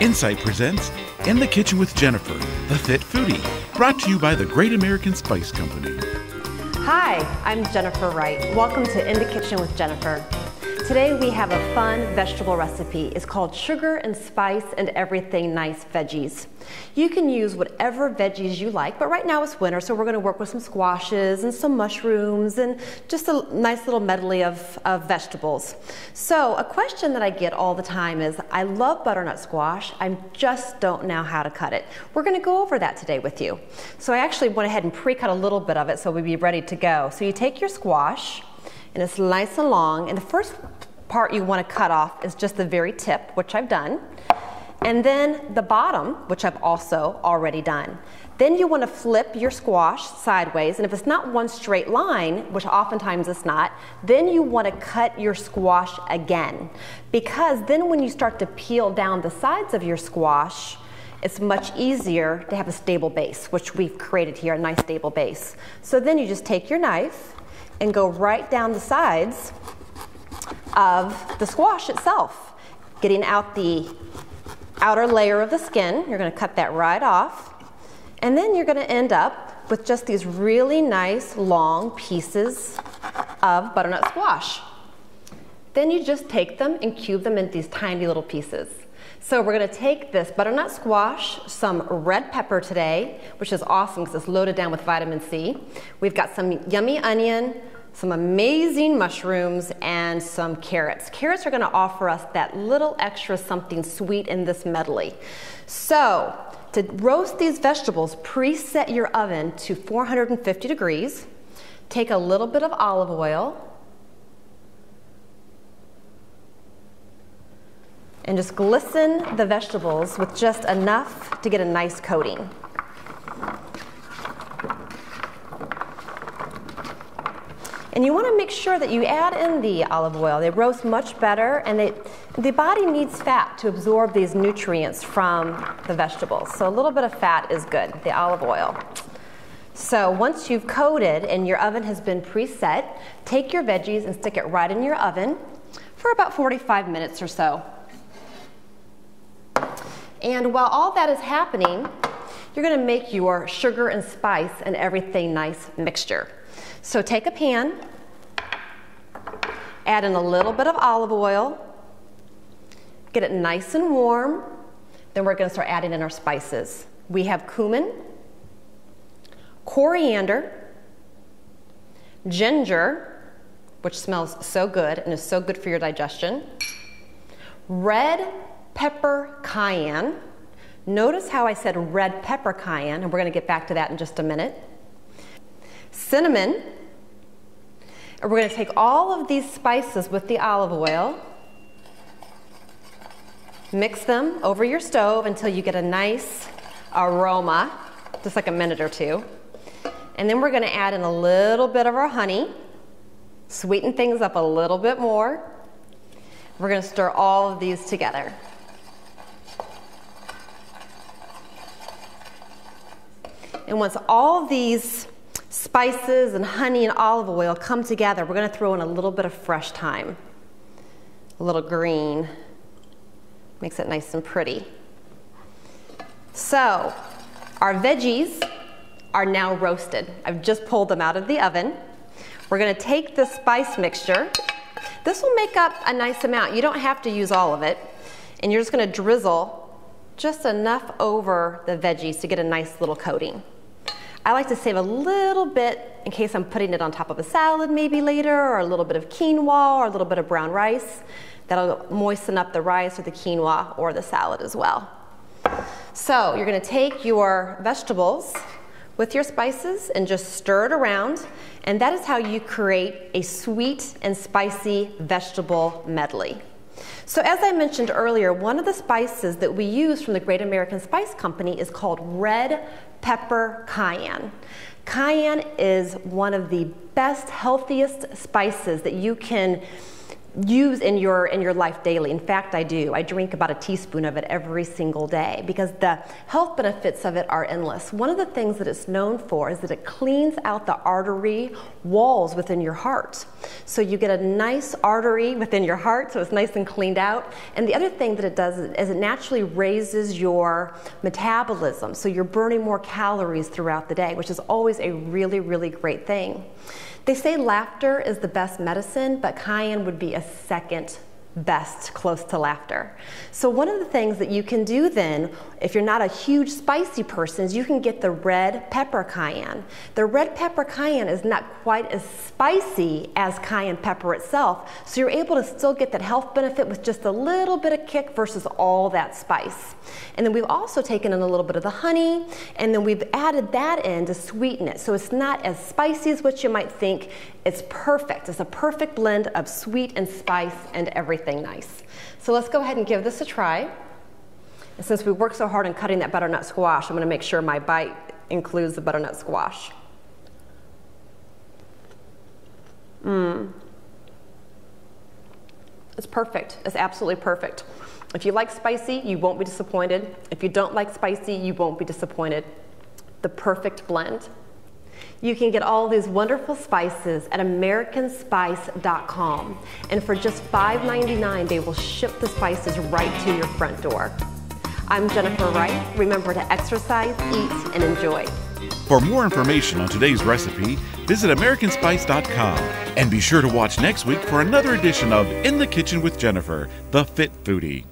Insight presents In the Kitchen with Jennifer, the Fit Foodie, brought to you by the Great American Spice Company. Hi, I'm Jennifer Wright. Welcome to In the Kitchen with Jennifer. Today we have a fun vegetable recipe. It's called Sugar and Spice and Everything Nice Veggies. You can use whatever veggies you like, but right now it's winter, so we're going to work with some squashes and some mushrooms and just a nice little medley of vegetables. So a question that I get all the time is, I love butternut squash, I just don't know how to cut it. We're going to go over that today with you. So I actually went ahead and pre-cut a little bit of it so we'd be ready to go. So you take your squash, and it's nice and long, and the first part you want to cut off is just the very tip, which I've done, and then the bottom, which I've also already done. Then you want to flip your squash sideways, and if it's not one straight line, which oftentimes it's not, then you want to cut your squash again, because then when you start to peel down the sides of your squash, it's much easier to have a stable base, which we've created here, a nice stable base. So then you just take your knife and go right down the sides of the squash itself, getting out the outer layer of the skin. You're going to cut that right off, and then you're going to end up with just these really nice long pieces of butternut squash. Then you just take them and cube them into these tiny little pieces. So we're going to take this butternut squash, some red pepper today, which is awesome because it's loaded down with vitamin C. We've got some yummy onion, some amazing mushrooms, and some carrots. Carrots are going to offer us that little extra something sweet in this medley. So to roast these vegetables, preset your oven to 450 degrees. Take a little bit of olive oil and just glisten the vegetables with just enough to get a nice coating. And you want to make sure that you add in the olive oil. They roast much better, and the body needs fat to absorb these nutrients from the vegetables. So a little bit of fat is good, the olive oil. So once you've coated and your oven has been preset, take your veggies and stick it right in your oven for about 45 minutes or so. And while all that is happening, you're going to make your sugar and spice and everything nice mixture. So take a pan, add in a little bit of olive oil, get it nice and warm, then we're going to start adding in our spices. We have cumin, coriander, ginger, which smells so good and is so good for your digestion, red pepper cayenne. Notice how I said red pepper cayenne, and we're going to get back to that in just a minute. Cinnamon, and we're going to take all of these spices with the olive oil, mix them over your stove until you get a nice aroma, just like a minute or two. And then we're going to add in a little bit of our honey, sweeten things up a little bit more. We're going to stir all of these together. And once all these spices and honey and olive oil come together, we're going to throw in a little bit of fresh thyme, a little green, makes it nice and pretty. So our veggies are now roasted. I've just pulled them out of the oven. We're going to take the spice mixture. This will make up a nice amount. You don't have to use all of it, and you're just going to drizzle just enough over the veggies to get a nice little coating. I like to save a little bit in case I'm putting it on top of a salad maybe later, or a little bit of quinoa or a little bit of brown rice. That'll moisten up the rice or the quinoa or the salad as well. So you're going to take your vegetables with your spices and just stir it around, and that is how you create a sweet and spicy vegetable medley. So as I mentioned earlier, one of the spices that we use from the Great American Spice Company is called red pepper cayenne. Cayenne is one of the best, healthiest spices that you can use in your life daily. In fact, I do. I drink about a teaspoon of it every single day because the health benefits of it are endless. One of the things that it's known for is that it cleans out the artery walls within your heart. So you get a nice artery within your heart, so it's nice and cleaned out. And the other thing that it does is it naturally raises your metabolism, so you're burning more calories throughout the day, which is always a really, really great thing. They say laughter is the best medicine, but cayenne would be a second best close to laughter. So one of the things that you can do then, if you're not a huge spicy person, is you can get the red pepper cayenne. The red pepper cayenne is not quite as spicy as cayenne pepper itself, so you're able to still get that health benefit with just a little bit of kick versus all that spice. And then we've also taken in a little bit of the honey, and then we've added that in to sweeten it. So it's not as spicy as what you might think. It's perfect. It's a perfect blend of sweet and spice and everything nice. So let's go ahead and give this a try. And since we worked so hard on cutting that butternut squash, I'm going to make sure my bite includes the butternut squash. It's perfect. It's absolutely perfect. If you like spicy, you won't be disappointed. If you don't like spicy, you won't be disappointed. The perfect blend. You can get all these wonderful spices at americanspice.com, and for just $5.99 they will ship the spices right to your front door. I'm Jennifer Wright. Remember to exercise, eat, and enjoy. For more information on today's recipe, visit americanspice.com and be sure to watch next week for another edition of In the Kitchen with Jennifer, the Fit Foodie.